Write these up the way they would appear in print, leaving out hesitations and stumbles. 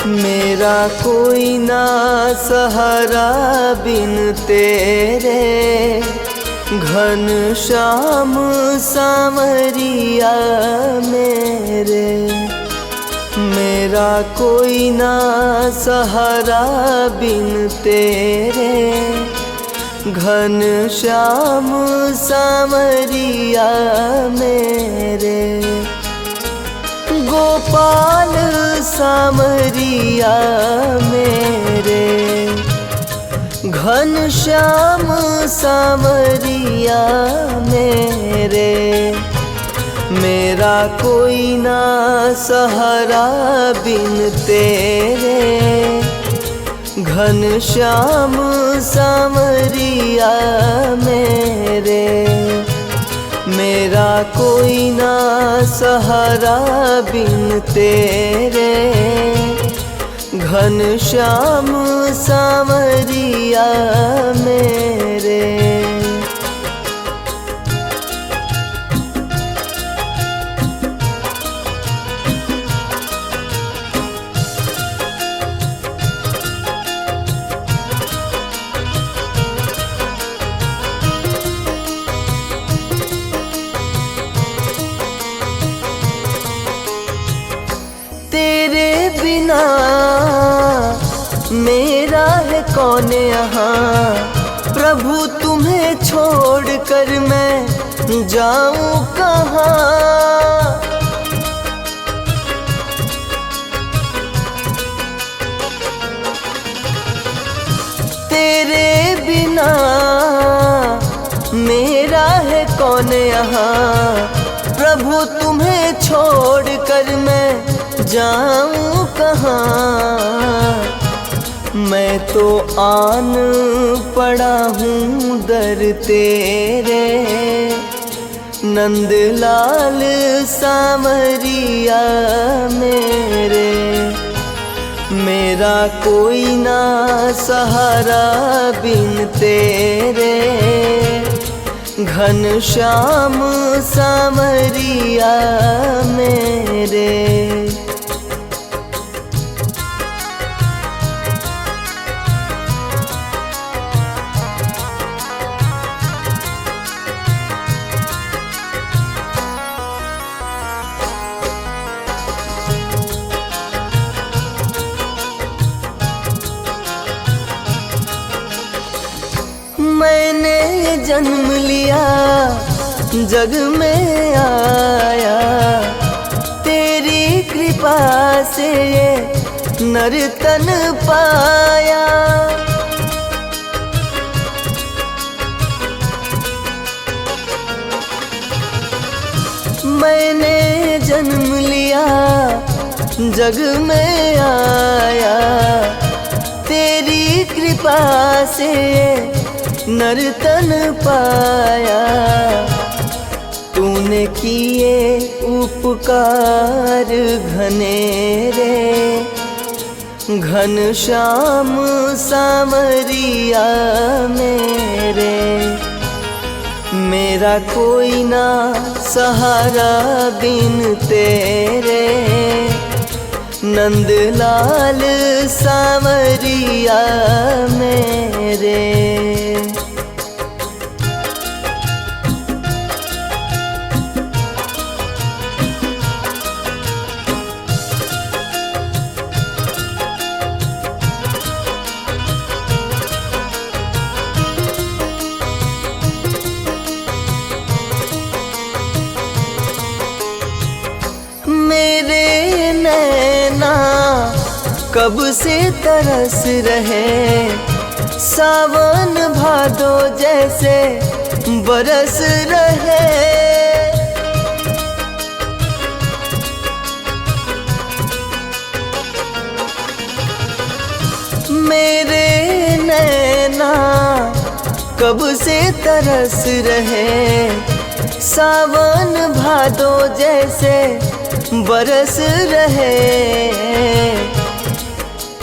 मेरा कोई ना सहारा बिन तेरे, घन श्याम सांवरिया मेरे। मेरा कोई ना सहारा बिन तेरे, घन श्याम सांवरिया मेरे। गोपाल सांवरिया मेरे, घन श्याम सांवरिया मेरे। मेरा कोई ना सहारा बिन तेरे, घन श्याम सांवरिया मेरे। मेरा कोई ना सहारा बिन तेरे, घन श्याम सांवरिया मेरे। तेरे बिना मेरा है कौन यहाँ, प्रभु तुम्हें छोड़ कर मैं जाऊँ कहाँ। तेरे बिना मेरा है कौन यहाँ, प्रभु तुम्हें छोड़ कर मैं जाऊँ कहाँ। मैं तो आन पड़ा हूँ दर तेरे, नंदलाल सांवरिया मेरे। मेरा कोई ना सहारा बिन तेरे, घन श्याम सांवरिया मेरे। मैंने जन्म लिया जग में आया, तेरी कृपा से ये नर तन पाया। मैंने जन्म लिया जग में आया, तेरी कृपा से नर तन पाया। तूने किए उपकार घनेरे, घन श्याम सांवरिया मेरे। मेरा कोई ना सहारा बिन तेरे, नंदलाल सांवरिया मेरे। मेरे नैना कब से तरस रहे, सावन भादो जैसे बरस रहे। मेरे नैना कब से तरस रहे, सावन भादो जैसे बरस रहे।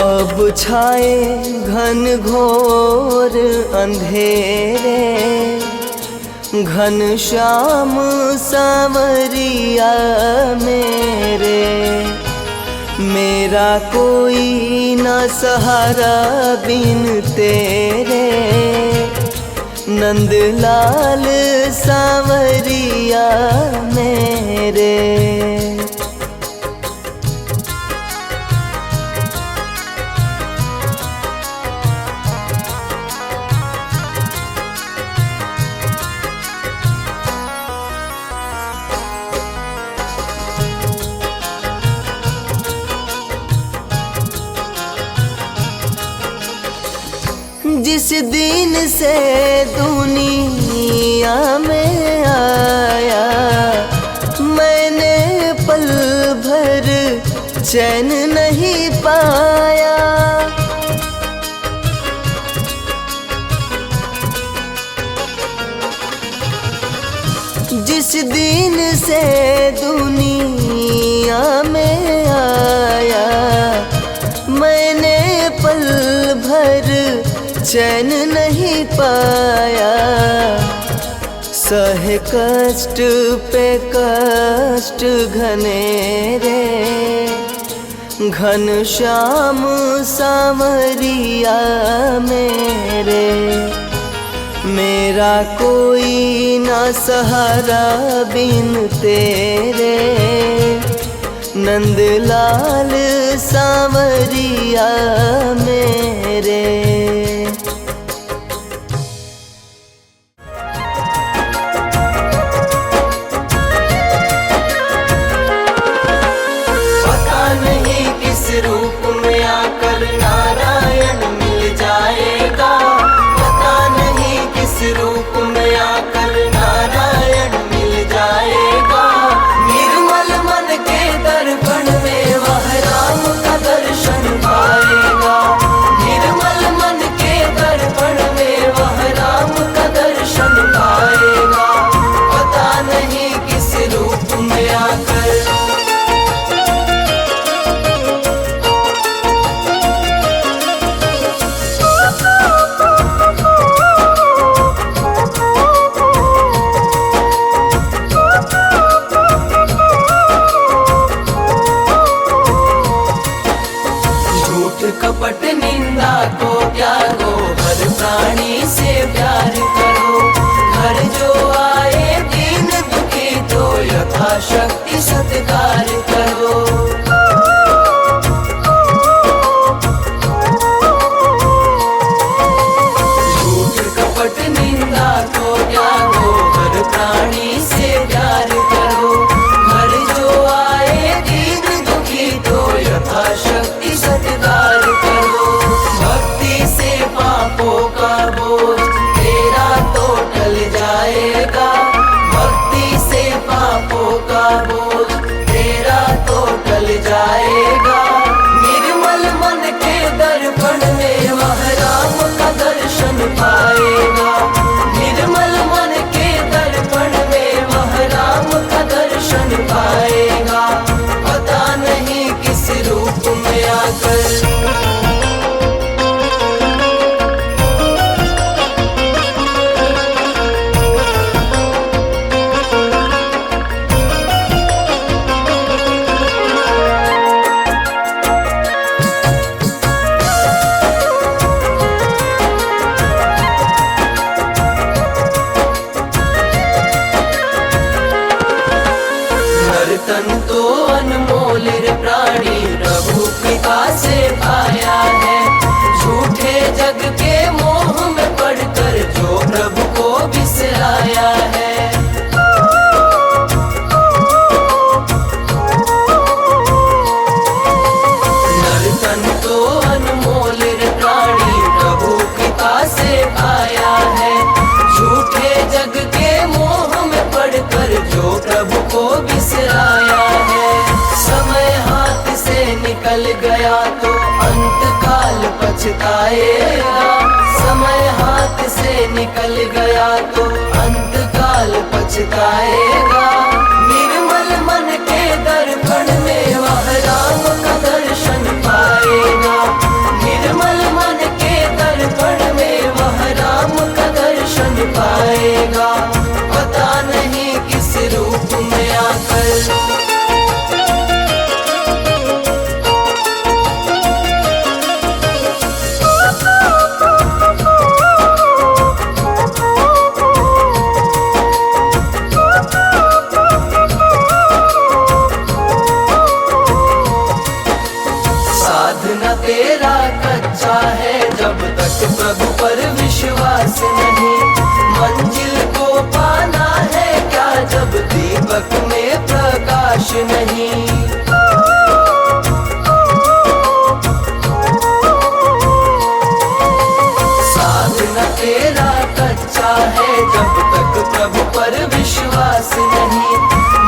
अब छाए घन घोर अंधेरे, घन श्याम सांवरिया मेरे। मेरा कोई ना सहारा बिन तेरे, नंदलाल सांवरिया मेरे। जिस दिन से दुनिया में आया, मैंने पल भर चैन नहीं पाया। जिस दिन से दुनिया में आया, मैंने पल भर चैन नहीं पाया। सहे कष्ट पे कष्ट घनेरे, घन श्याम सांवरिया मेरे। मेरा कोई ना सहारा बिन तेरे, नंदलाल सांवरिया मेरे। रूप में आकर नारायण मिल जाएगा, पता नहीं किस रूप में आकर नारायण मिल जाएगा। निर्मल मन के दर्पण में वह राम का दर्शन पाएगा। निर्मल मन के दर्पण में वह राम का दर्शन पाएगा, पता नहीं किस रूप में आकर। कपट निंदा को त्यागो, हर प्राणी से प्यार करो। घर जो आए दीन दुखी तो यथाशक्ति सत्कार करो। झूठ कपट निंदा को त्यागो, हर प्राणी से प्यार करो। घर जो आए दीन दुखी तो यथाशक्ति सत्कार करो। भक्ति से पापों का बोझ तेरा तो टल जाएगा। भक्ति से पापों का बोझ तेरा तो टल जाएगा। निर्मल मन के दर्पण में वह राम का दर्शन पाएगा। निर्मल मन के दर्पण में वह राम का दर्शन पाएगा, पता नहीं किस रूप में आकर। तन तो अनमोल प्राणी प्रभु कृपा से पाया है। झूठे जग के मोह में पड़कर जो प्रभु को बिसराया है। नर तन तो अनमोल प्राणी प्रभु कृपा से पाया है। झूठे जग के मोह में पड़कर जो प्रभु को बिसराया है। समय हाथ से निकल गया तो अंत काल पछताएगा। समय हाथ से निकल गया तो अंत काल पछताएगा। निर्मल मन के दर्पण में वह राम का दर्शन पाएगा। निर्मल मन के दर्पण में वह राम का दर्शन पाएगा, पता नहीं किस रूप में आकर। दीपक में प्रकाश नहीं। साधना तेरा कच्चा है जब तक प्रभु पर विश्वास नहीं।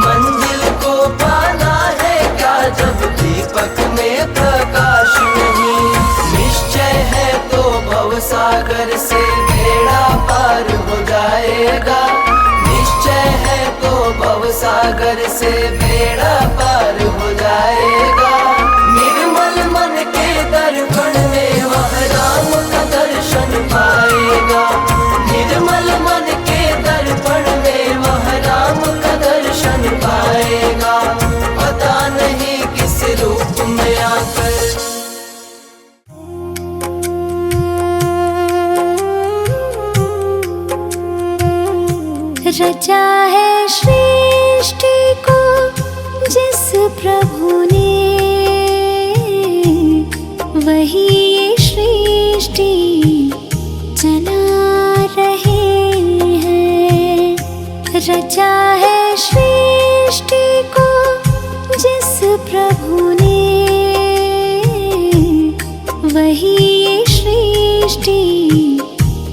मंजिल को पाना है क्या जब दीपक में प्रकाश नहीं। निश्चय है तो भवसागर से बेड़ा पार हो जाएगा। निश्चय है तो भवसागर से बेड़ा पार हो जाएगा। निर्मल मन के दर्पण में वह राम का दर्शन पाएगा। निर्मल मन के दर्पण में वह राम का दर्शन पाएगा। पता नहीं किस रूप में आकर। रचा है सृष्टि को जिस प्रभु ने, वही ये सृष्टि चला रहे हैं। रचा है सृष्टि को जिस प्रभु ने, वही ये सृष्टि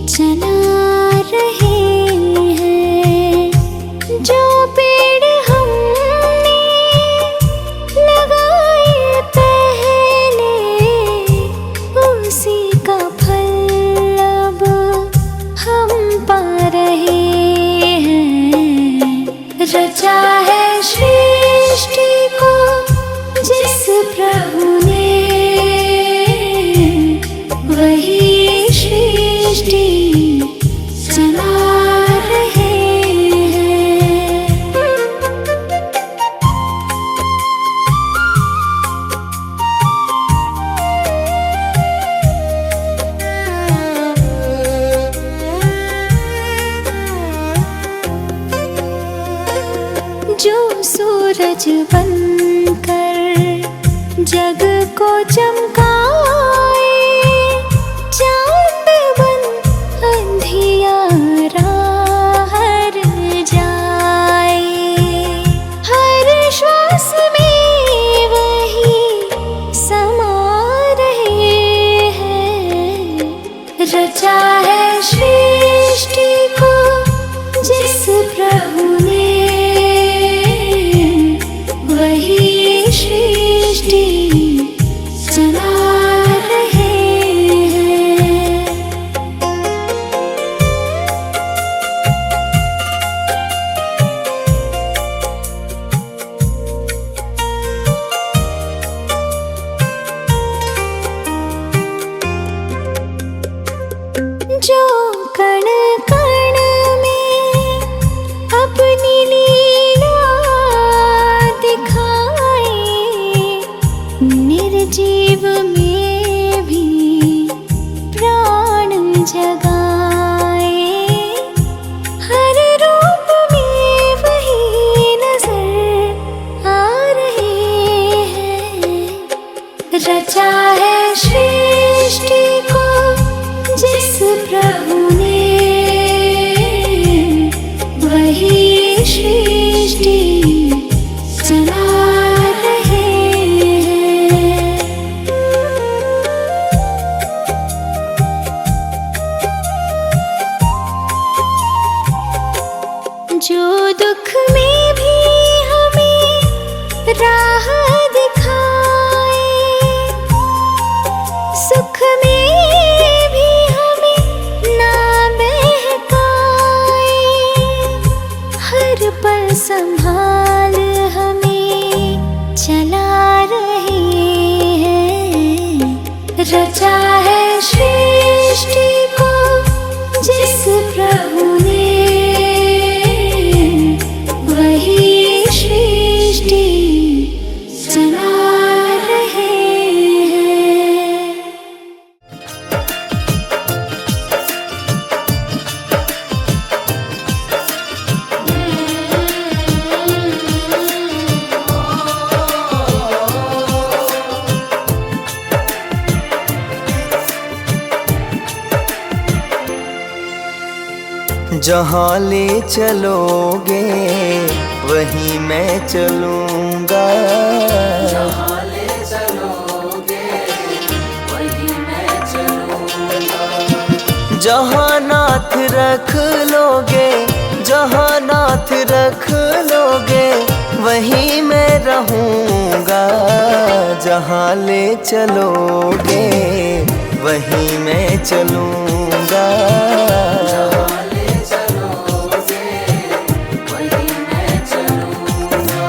चला रहे हैं। जो पेड़ हमने लगाए पहले, उसी का फल अब हम पा रहे हैं। रचा है सृष्टि को जिस प्रभु ने, वही सृष्टि चला रहे जो सूरज बनकर जग को चमकाए, चांद बन अंधियारा हर जाए। हर श्वास में वही समा रहे हैं। रचा है सृष्टि को जिस प्रभु ने, वही सृष्टि चला रहे हैं। जो कण कण में अपनी लीला दिखाए, निर्जीव में भी प्राण जगाए। हर रूप में वही नजर आ रहे हैं। रचा है सृष्टि को जिस प्रभु ने, वही सृष्टि चला रहे हैं। जो दुख में भी हमें राह दिखाए, सुख में भी हमें ना बहकाए। हर पल संभाल हमें चला रहे हैं। रचा है सृष्टि को जिस प्रभु ने, वही सृष्टि चला रहे हैं। जहाँ ले चलोगे वहीं मैं चलूँगा। जहाँ ले चलोगे वहीं मैं चलूँगा। जहाँ नाथ रख लोगे, जहाँ नाथ रख लोगे वहीं मैं रहूँगा। जहाँ ले चलोगे वहीं मैं चलूँगा। जहाँ ले चलोगे वहीं मैं चलूँगा।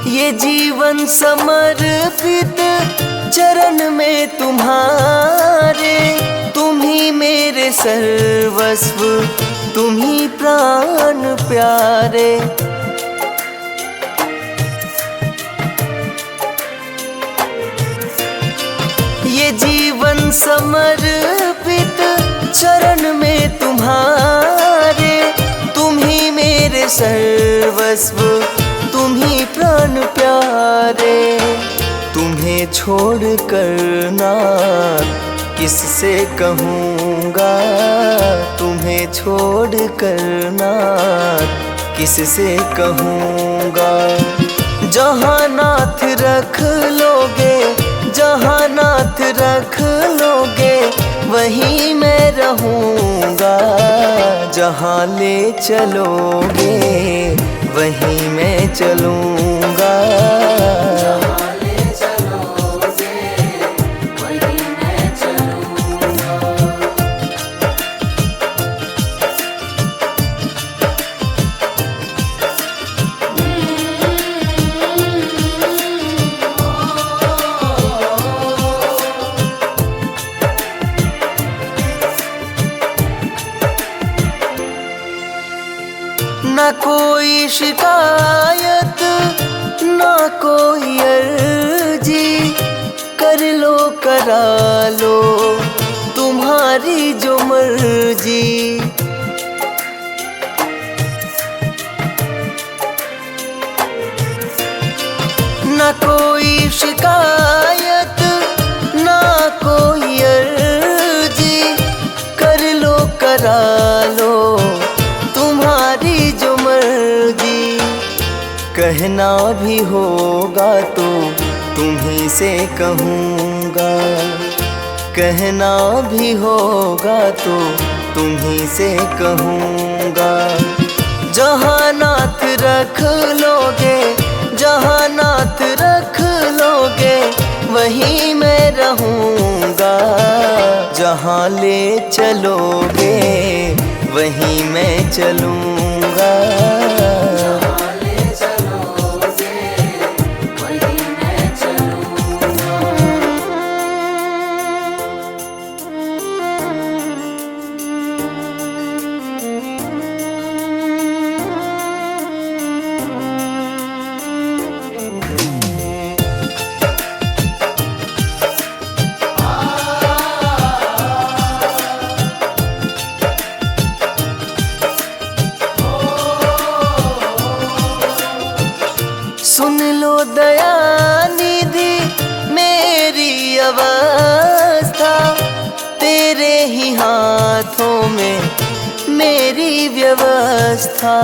ये जीवन समर्पित चरण में तुम्हारे, तुम ही मेरे सर्वस्व, तुम ही प्राण प्यारे। ये जीवन समर्पित चरण में तुम्हारे, तुम ही मेरे सर्वस्व, तुम ही प्राण प्यारे। तुम्हें छोड़ कर नाथ किससे कहूँगा, तुम्हें छोड़ कर नाथ किससे कहूँगा। जहाँ नाथ रख लोगे, जहाँ नाथ रख लोगे वहीं मैं रहूँगा। जहाँ ले चलोगे वहीं मैं चलूँगा। जहाँ ले चलोगे वहीं मैं चलूँगा। न कोई शिकायत, न कोई अर्जी, कर लो करा लो तुम्हारी जो मर्जी। न कोई शिकायत, न कोई अर्जी, कर लो करा लो तुम्हारी जो मर्जी। कहना भी होगा तो तुम्हीं से कहूँगा, कहना भी होगा तो तुम्हीं से कहूँगा। जहाँ नाथ रख लोगे, जहाँ नाथ रख लोगे वहीं मैं रहूँगा। जहाँ ले चलोगे वहीं मैं चलूँगा। जहाँ ले चलोगे वहीं मैं चलूँगा। सुन लो दयानिधि मेरी अवस्था, तेरे ही हाथों में मेरी व्यवस्था।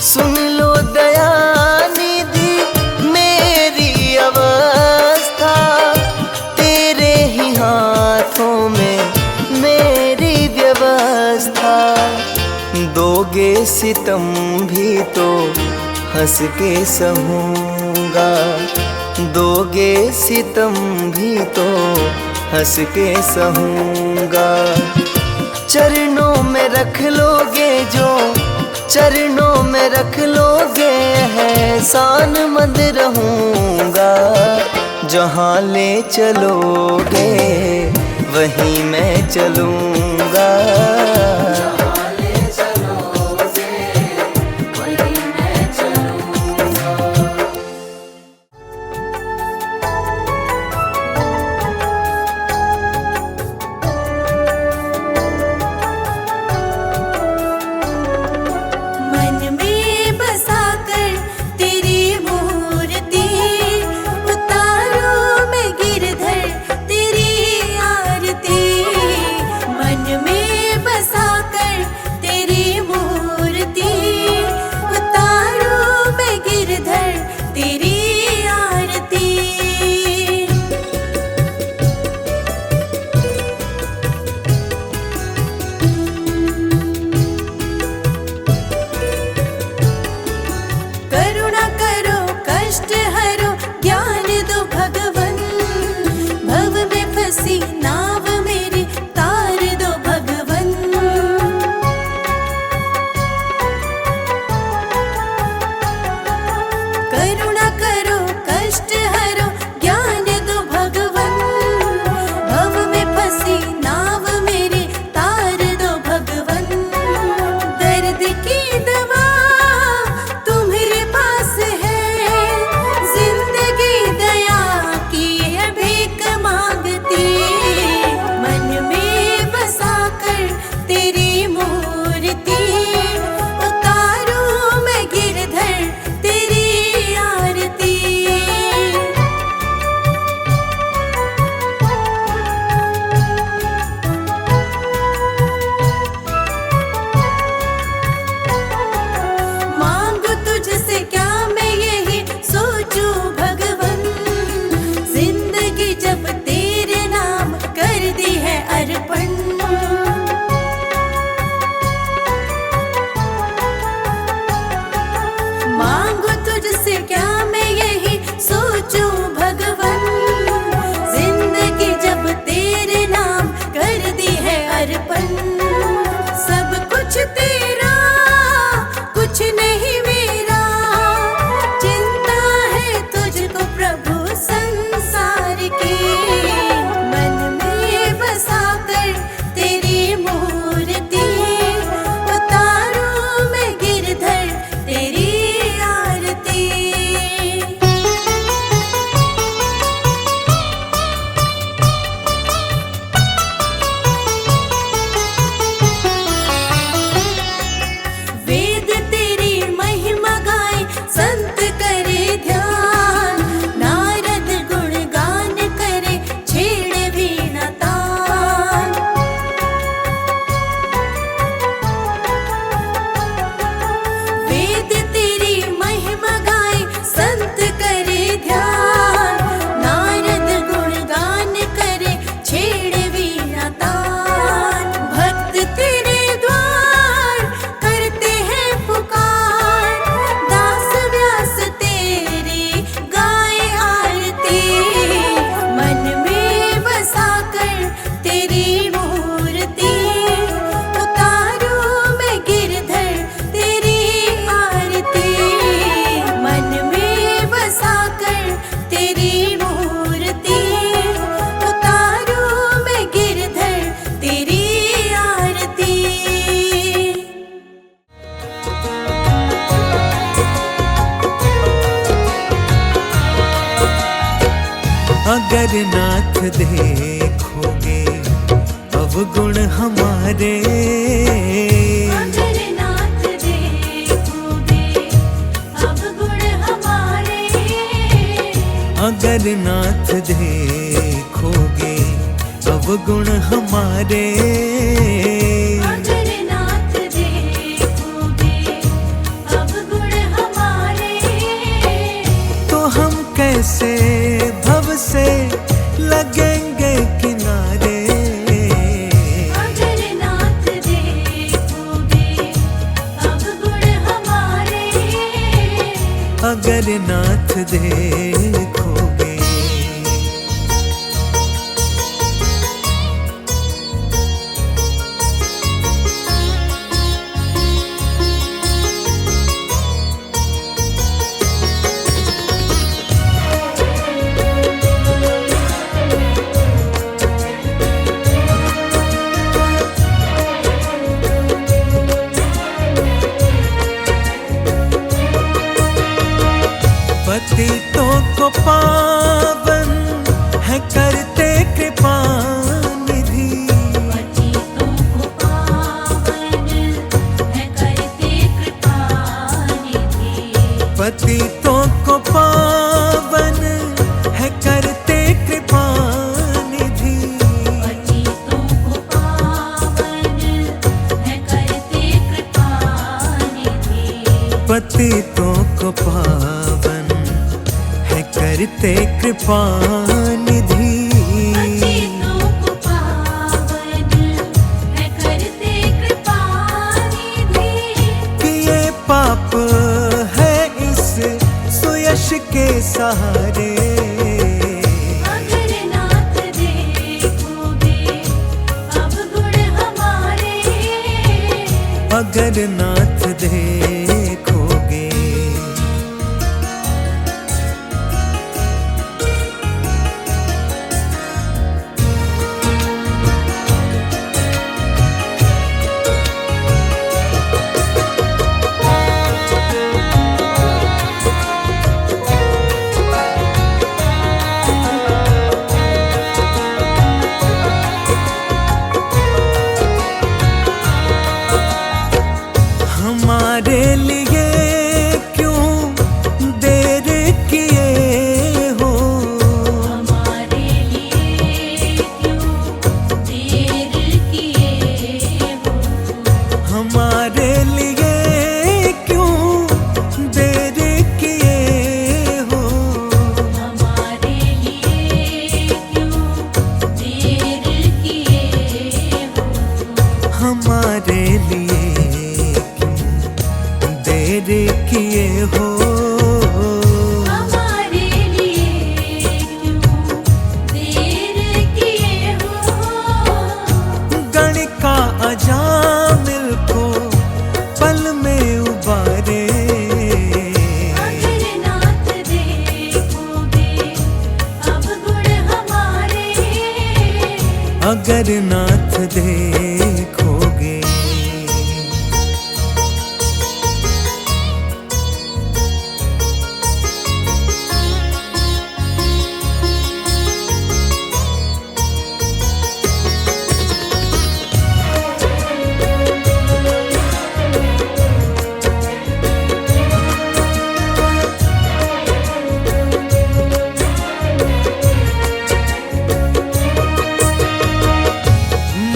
सुन लो दयानिधि मेरी अवस्था, तेरे ही हाथों में मेरी व्यवस्था। दोगे सितम भी तो हंस के सहूँगा, दोगे सितम भी तो हंस के सहूँगा। चरणों में रख लोगे जो, चरणों में रख लोगे एहसान मंद रहूँगा। जहाँ ले चलोगे वहीं मैं चलूँगा। जहाँ ले चलोगे अगर नाथ देखोगे अवगुण हमारे, अगर नाथ देखोगे अवगुण हमारे, अगर नाथ देखोगे अवगुण हमारे, अगर नाथ देखोगे अवगुण हमारे, तो हम कैसे भव से लगेंगे किनारे। अगर नाथ देखोगे अवगुण हमारे, अगर नाथ देखोगे। पतितों को पावन है करते कृपा निधि, पतितों को पावन है करते कृपा निधि, पतितों को पावन है करते कृपा निधि, पतितों को पावन है करते कृपा निधि, पतितों को पावन है करते कृपा निधि। पतितों को पावन है करते कृपा निधि, किए पाप है इस सुयश के सहारे, अगर नाथ देखोगे अवगुण हमारे, अगर नाथ देखोगे। हमारे लिए क्यों देर किए हो, हमारे लिए क्यों देर किए हो, हमारे लिए क्यों देर किए हो, हमारे लिए क्यों देर किए हो, हमारे लिए क्यों देर किए हो। हमारे लिए क्यों देर किए हो, गणिका अजामिल को पल में उबारे, अगर नाथ देखोगे अवगुण हमारे, अगर नाथ देखोगे।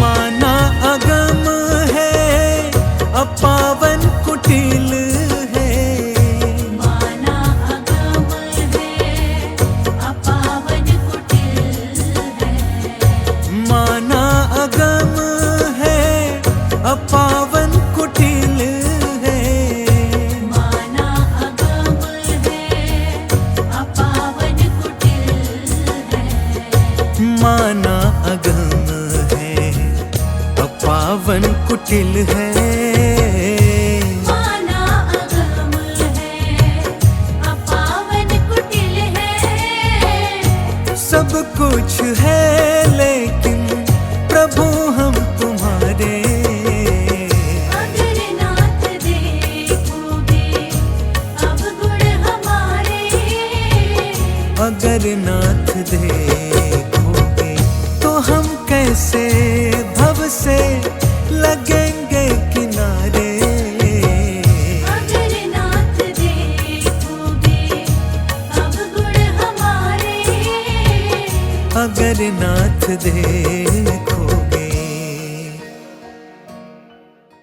माना अगम है अपावन कुटिल है, माना अगम है अपावन कुटिल है, माना अगम है अपावन कुटिल है, माना अगम है अपावन कुटिल है, माना अगम है अपावन कुटिल है, माना अगम है अपावन कुटिल है, सब कुछ है लेकिन प्रभु हम तुम्हारे, अगर नाथ देखोगे अवगुण हमारे, अगर नाथ दे से भव से लगेंगे किनारे। अगर नाथ देखोगे अब गुण हमारे, अगर नाथ देखो